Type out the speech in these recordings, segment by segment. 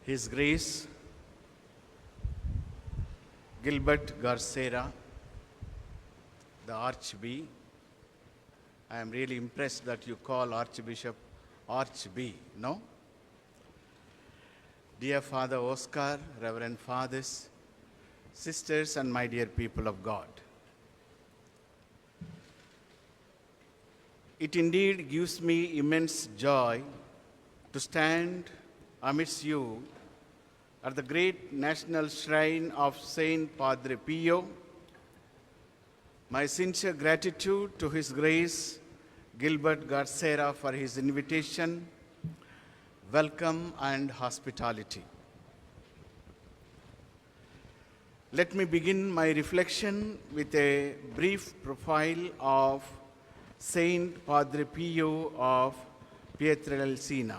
His Grace Gilbert Garcera, the Archbishop. I am really impressed that you call Archbishop Archbishop, no? Dear Father Oscar, Reverend Fathers, sisters, and my dear people of God. It indeed gives me immense joy to stand amidst you at the great national shrine of Saint Padre Pio. My sincere gratitude to His Grace Gilbert Garcera for his invitation, welcome, and hospitality. Let me begin my reflection with a brief profile of Saint Padre Pio of Pietrelcina.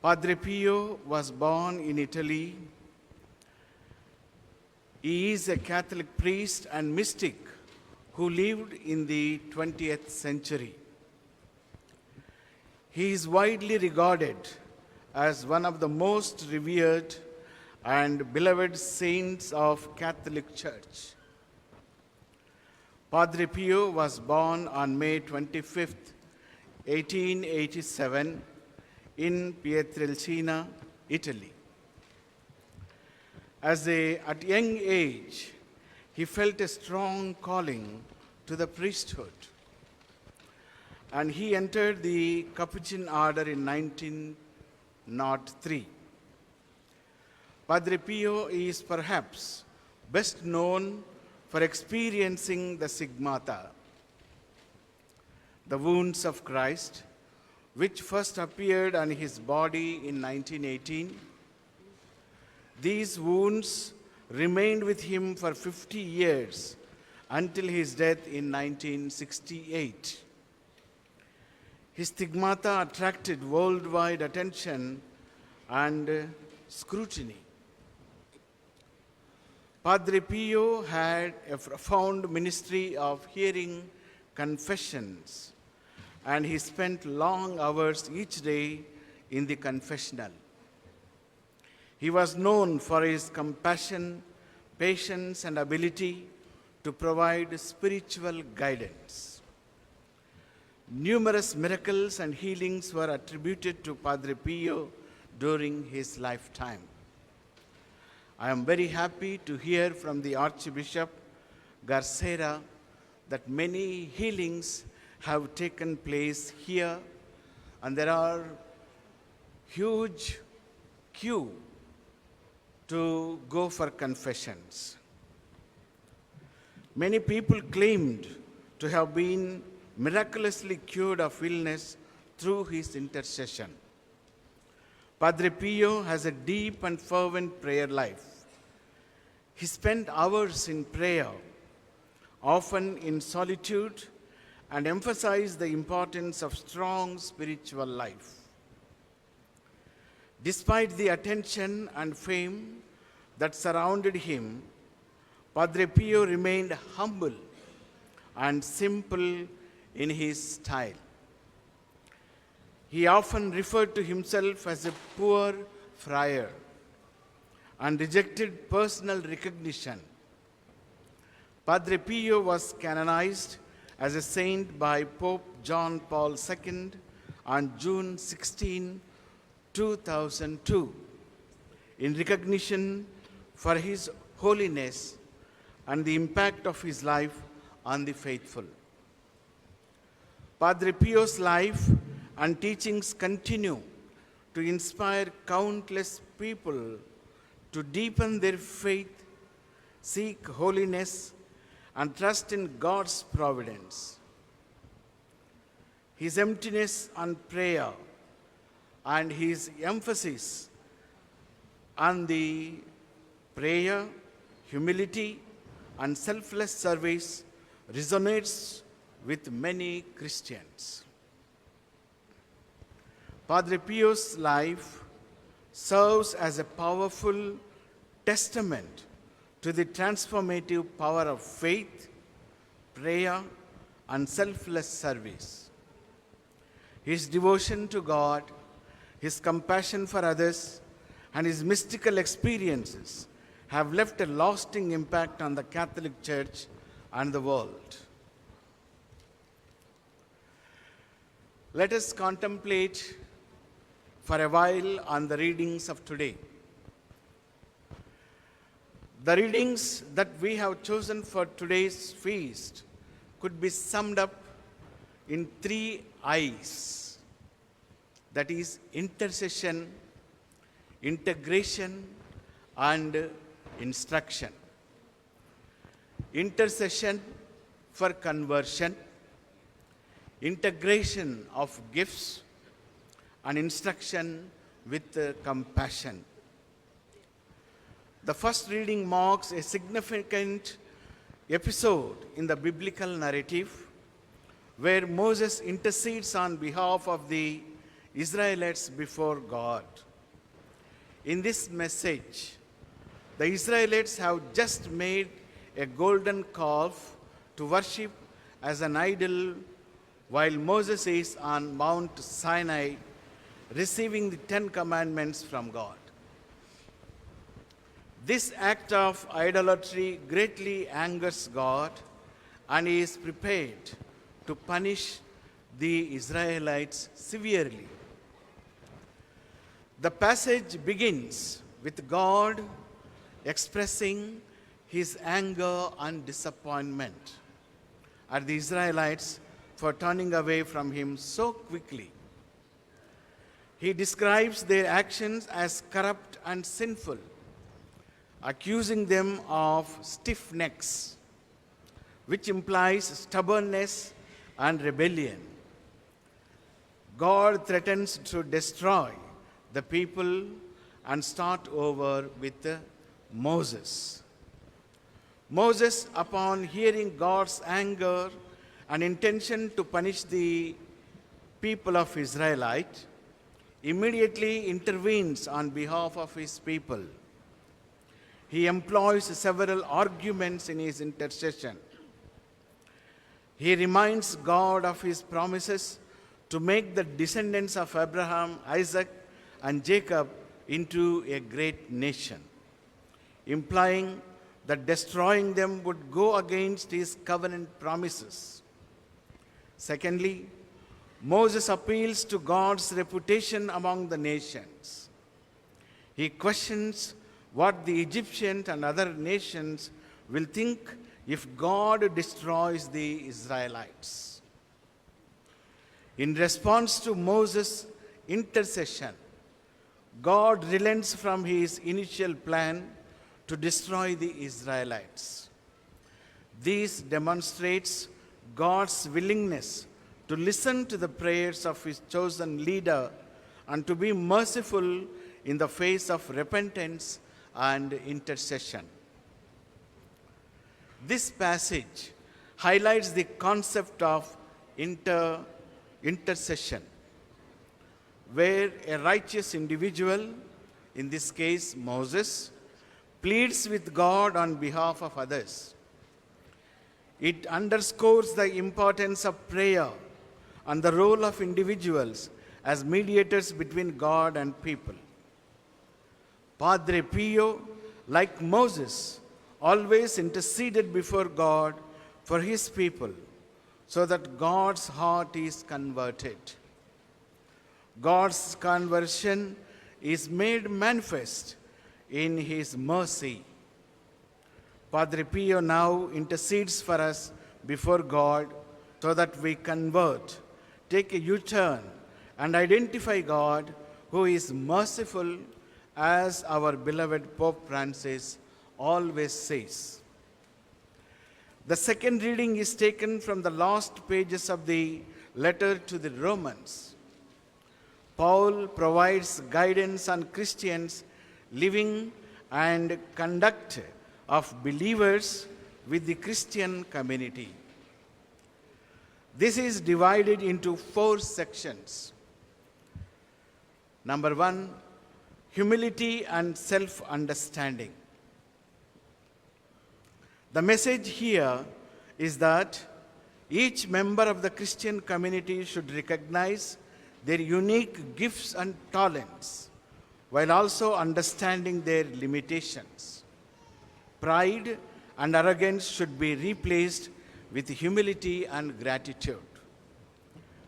Padre Pio was born in Italy. He is a Catholic priest and mystic who lived in the 20th century. He is widely regarded as one of the most revered and beloved saints of Catholic Church. Padre Pio was born on May 25th, 1887, in Pietrelcina, Italy. At young age, he felt a strong calling to the priesthood, and he entered the Capuchin order in 1903. Padre Pio is perhaps best known for experiencing the stigmata, the wounds of Christ, which first appeared on his body in 1918. These wounds remained with him for 50 years until his death in 1968. His stigmata attracted worldwide attention and scrutiny. Padre Pio had a profound ministry of hearing confessions, and he spent long hours each day in the confessional. He was known for his compassion, patience, and ability to provide spiritual guidance. Numerous miracles and healings were attributed to Padre Pio during his lifetime. I am very happy to hear from the Archbishop Garcera that many healings have taken place here, and there are huge queue to go for confessions. Many people claimed to have been miraculously cured of illness through his intercession. Padre Pio has a deep and fervent prayer life. He spent hours in prayer, often in solitude, and emphasized the importance of strong spiritual life. Despite the attention and fame that surrounded him, Padre Pio remained humble and simple in his style. He often referred to himself as a poor friar and rejected personal recognition. Padre Pio was canonized as a saint by Pope John Paul II on June 16, 2002, in recognition for his holiness and the impact of his life on the faithful. Padre Pio's life and teachings continue to inspire countless people to deepen their faith, seek holiness, and trust in God's providence. His emptiness on prayer and his emphasis on the prayer, humility, and selfless service resonates with many Christians. Padre Pio's life serves as a powerful testament to the transformative power of faith, prayer, and selfless service. His devotion to God his compassion for others, and his mystical experiences have left a lasting impact on the Catholic Church and the world. Let us contemplate for a while on the readings of today. The readings that we have chosen for today's feast could be summed up in 3 I's. That is intercession, integration, and instruction. Intercession for conversion, integration of gifts, and instruction with compassion. The first reading marks a significant episode in the biblical narrative where Moses intercedes on behalf of the Israelites before God. In this message, the Israelites have just made a golden calf to worship as an idol while Moses is on Mount Sinai receiving the 10 Commandments from God. This act of idolatry greatly angers God, and he is prepared to punish the Israelites severely. The passage begins with God expressing his anger and disappointment at the Israelites for turning away from him so quickly. He describes their actions as corrupt and sinful, accusing them of stiff necks, which implies stubbornness and rebellion. God threatens to destroy the people and start over with Moses. Moses, upon hearing God's anger and intention to punish the people of Israel, immediately intervenes on behalf of his people. He employs several arguments in his intercession. He reminds God of his promises to make the descendants of Abraham, Isaac, and Jacob into a great nation, implying that destroying them would go against his covenant promises. Secondly, Moses appeals to God's reputation among the nations. He questions what the Egyptians and other nations will think if God destroys the Israelites. In response to Moses' intercession, God relents from his initial plan to destroy the Israelites. This demonstrates God's willingness to listen to the prayers of his chosen leader and to be merciful in the face of repentance and intercession. This passage highlights the concept of intercession, where a righteous individual, in this case Moses, pleads with God on behalf of others. It underscores the importance of prayer and the role of individuals as mediators between God and people. Padre Pio, like Moses, always interceded before God for his people so that God's heart is converted. God's conversion is made manifest in his mercy. Padre Pio now intercedes for us before God so that we convert, take a U-turn, and identify God who is merciful, as our beloved Pope Francis always says. The second reading is taken from the last pages of the letter to the Romans. Paul provides guidance on Christians living and conduct of believers with the Christian community. This is divided into 4 sections. Number 1, humility and self-understanding. The message here is that each member of the Christian community should recognize their unique gifts and talents, while also understanding their limitations. Pride and arrogance should be replaced with humility and gratitude.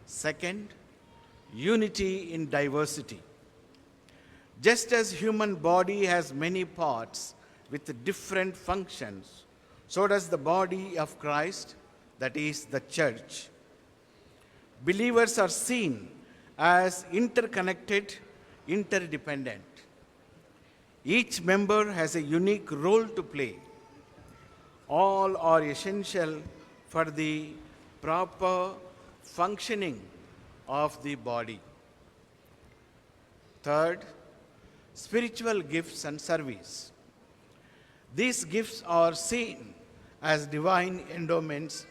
Second, unity in diversity. Just as human body has many parts with different functions, so does the body of Christ, that is the church. Believers are seen as interconnected, interdependent. Each member has a unique role to play. All are essential for the proper functioning of the body. Third, spiritual gifts and service. These gifts are seen as divine endowments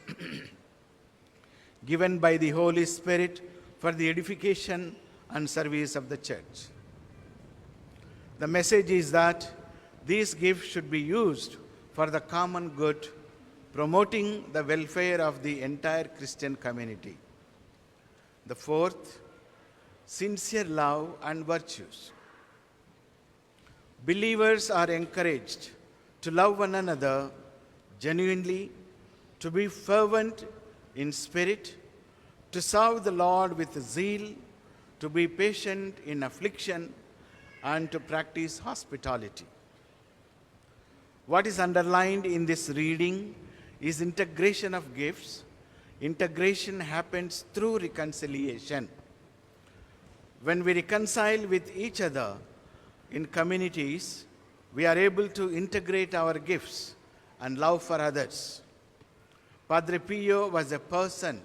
given by the Holy Spirit for the edification and service of the church. The message is that these gifts should be used for the common good, promoting the welfare of the entire Christian community. The fourth, sincere love and virtues. Believers are encouraged to love one another genuinely, to be fervent in spirit, to serve the Lord with zeal, to be patient in affliction, and to practice hospitality. What is underlined in this reading is integration of gifts. Integration happens through reconciliation. When we reconcile with each other in communities, we are able to integrate our gifts and love for others. Padre Pio was a person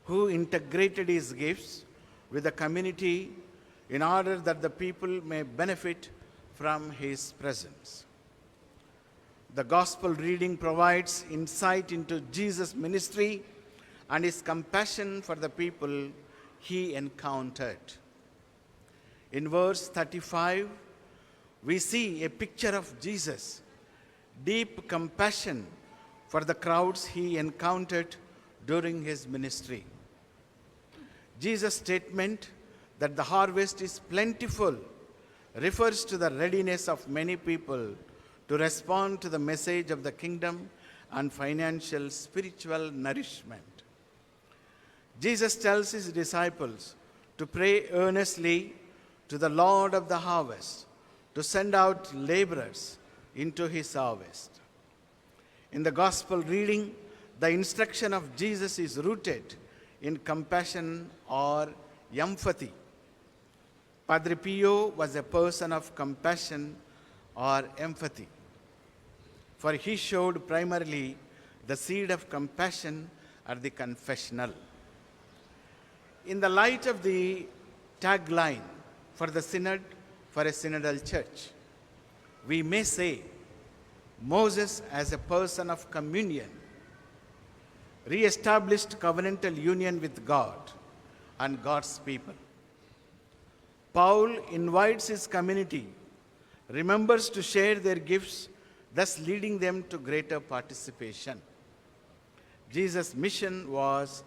who integrated his gifts with the community in order that the people may benefit from his presence. The gospel reading provides insight into Jesus' ministry and his compassion for the people he encountered. In verse 35, we see a picture of Jesus' deep compassion for the crowds he encountered during his ministry. Jesus' statement that the harvest is plentiful refers to the readiness of many people to respond to the message of the kingdom and financial spiritual nourishment. Jesus tells his disciples to pray earnestly to the Lord of the harvest to send out laborers into his harvest. In the gospel reading, the instruction of Jesus is rooted in compassion or empathy. Padre Pio was a person of compassion or empathy, for he showed primarily the seed of compassion at the confessional. In the light of the tagline for the synod, for a synodal church, we may say Moses, as a person of communion, re-established covenantal union with God and God's people. Paul invites his community, remembers to share their gifts, thus leading them to greater participation. Jesus' mission was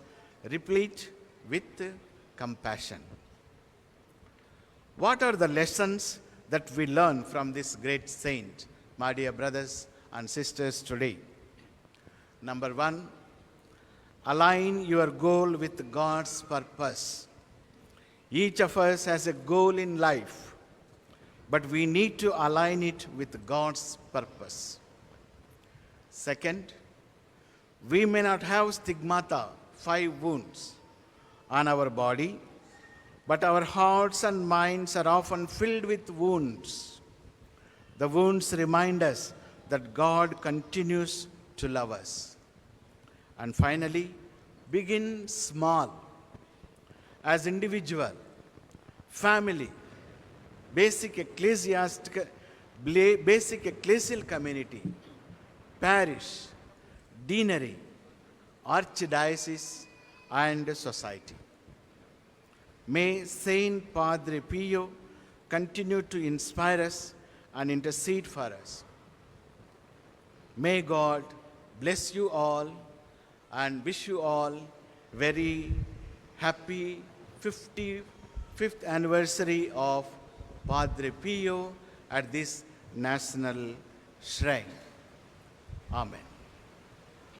replete with compassion. What are the lessons that we learn from this great saint, my dear brothers and sisters, today? Number one, align your goal with God's purpose. Each of us has a goal in life, but we need to align it with God's purpose. Second, we may not have stigmata, 5 wounds, on our body, but our hearts and minds are often filled with wounds. The wounds remind us that God continues to love us. And finally, begin small. As individual, family, basic ecclesial community, parish, deanery, archdiocese, and society. May Saint Padre Pio continue to inspire us and intercede for us. May God bless you all and wish you all very happy 55th anniversary of Padre Pio at this national shrine. Amen.